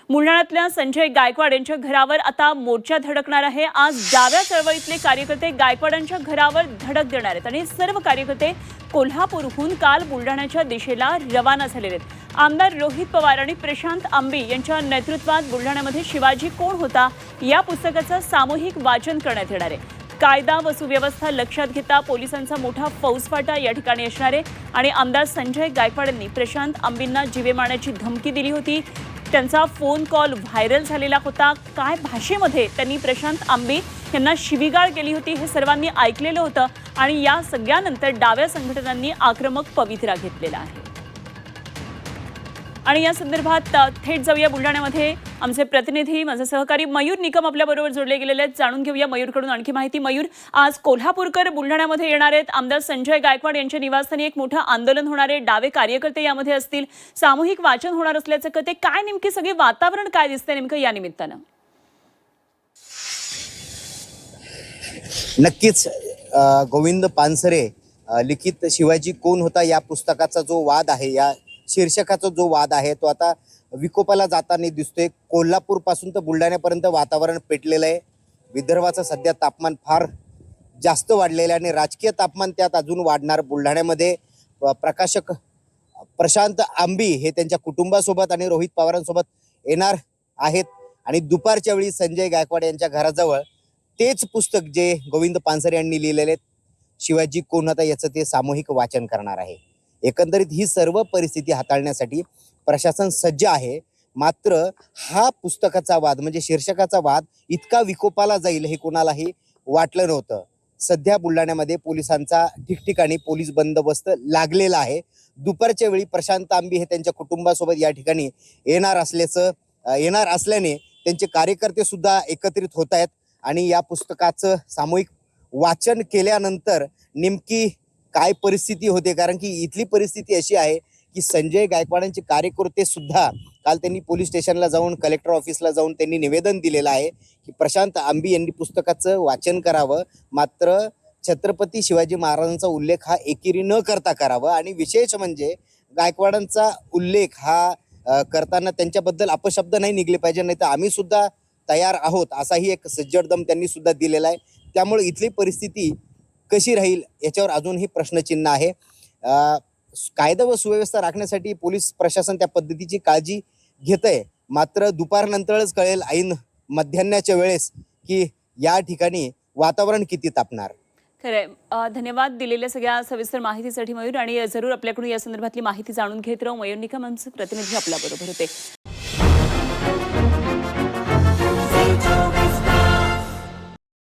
बुलढाण्यातल्या संजय गायकवाड यांच्या घरावर आता मोर्चा धडकणार आहे। आज डाव्या चळवळीतले कार्यकर्ते गायकवाडांच्या घरावर धडक देणार आहेत आणि सर्व कार्यकर्ते कोल्हापूरहून काल बुलढाण्याच्या दिशेला रवाना झालेले आहेत। आमदार रोहित पवार आणि प्रशांत आंबी यांच्या नेतृत्वात बुलढाण्यामध्ये शिवाजी कोण होता या पुस्तकाचं सामूहिक वाचन करण्यात येणार आहे। कायदा व सुव्यवस्था लक्षात घेता पोलिसांचा मोठा फौजफाटा या ठिकाणी असणार आहे आणि आमदार संजय गायकवाड यांनी प्रशांत आंबींना जीवे मारण्याची धमकी दिली होती। त्यांचा फोन कॉल व्हायरल झालेला होता। काय भाषेमध्ये त्यांनी प्रशांत आंबी यांना शिवीगाळ केली होती हे सर्वांनी ऐकलेलं होतं आणि या सगळ्यानंतर डाव्या संघटनांनी आक्रमक पवित्रा घेतलेला आहे। आणि या संदर्भात थेट जाऊया बुलढाण्यामध्ये आमचे प्रतिनिधी माझे सहकारी मयूर निकम आपल्या बरोबर जोडले गेलेले आहेत। जाणून घेऊया मयूरकडून आणखी माहिती। मयूर, आज कोल्हापूरकर बुलढाण्यामध्ये येणार आहेत। आमदार संजय गायकवाड यांच्या निवासस्थानी एक मोठं आंदोलन होणार आहे। डावे कार्यकर्ते यामध्ये असतील, सामूहिक वाचन होणार असल्याचं कळते। काय नेमके सगळे वातावरण काय दिसतंय नेमकं या निमित्तानं? नक्कीच गोविंद पानसरे लिखित शिवाजी कोण होता या पुस्तकाचा जो वाद आहे, या शीर्षकाचा जो वाद आहे तो आता विकोपाला जाताना दिसतोय। कोल्हापूर पासून तर बुलढाण्यापर्यंत वातावरण पेटलेलं आहे। विदर्भाचं सध्या तापमान फार जास्त वाढलेलं आहे आणि राजकीय तापमान त्यात अजून वाढणार। बुलढाण्यामध्ये प्रकाशक प्रशांत आंबी हे त्यांच्या कुटुंबासोबत आणि रोहित पवारांसोबत येणार आहेत आणि दुपारच्या वेळी संजय गायकवाड यांच्या घराजवळ तेच पुस्तक जे गोविंद पानसरे यांनी लिहिलेले शिवाजी कोण होता याचं ते सामूहिक वाचन करणार आहे। एकंदरीत ही सर्व परिस्थिती हाताळण्यासाठी प्रशासन सज्ज आहे। मात्र हा पुस्तकाचा वाद म्हणजे शीर्षकाचा वाद इतका विकोपाला जाईल हे कोणालाही वाटलं नव्हतं। सध्या बुलढाण्यामध्ये पोलिसांचा ठिकठिकाणी पोलीस बंदोबस्त लागलेला आहे। दुपारच्या वेळी प्रशांत आंबी हे त्यांच्या कुटुंबासोबत या ठिकाणी येणार असल्याने त्यांचे कार्यकर्ते सुद्धा एकत्रित होत आहेत आणि या पुस्तकाचं सामूहिक वाचन केल्यानंतर नेमकी काय परिस्थिती होते, कारण की इथली परिस्थिती अशी आहे की संजय गायकवाडांचे कार्यकर्ते सुद्धा काल त्यांनी पोलीस स्टेशनला जाऊन कलेक्टर ऑफिसला जाऊन त्यांनी निवेदन दिलेलं आहे की प्रशांत आंबी यांनी पुस्तकाचं वाचन करावं, मात्र छत्रपती शिवाजी महाराजांचा उल्लेख हा एकेरी न करता करावं आणि विशेष म्हणजे गायकवाडांचा उल्लेख हा करताना त्यांच्याबद्दल अपशब्द नाही निघले पाहिजे, नाही तर आम्ही सुद्धा तयार आहोत असाही एक सज्जड दम त्यांनी सुद्धा दिलेला आहे। त्यामुळे इथली परिस्थिती कशी राहील याच्यावर अजूनही प्रश्नचिन्ह आहे। कायदा व सुव्यवस्था राखण्यासाठी पोलीस प्रशासन त्या पद्धतीची काळजी घेतंय, मात्र दुपारनंतरच कळेल ऐन मध्यान्हाच्या वेळेस की या ठिकाणी वातावरण किती तापणार। खरंय। धन्यवाद दिलेल्या सगळ्या सविस्तर माहितीसाठी मयूर, आणि जरूर आपल्याकडून या संदर्भातली माहिती जाणून घेत राहू। मयूर निकम आमचे प्रतिनिधी आपल्या बरोबर होते।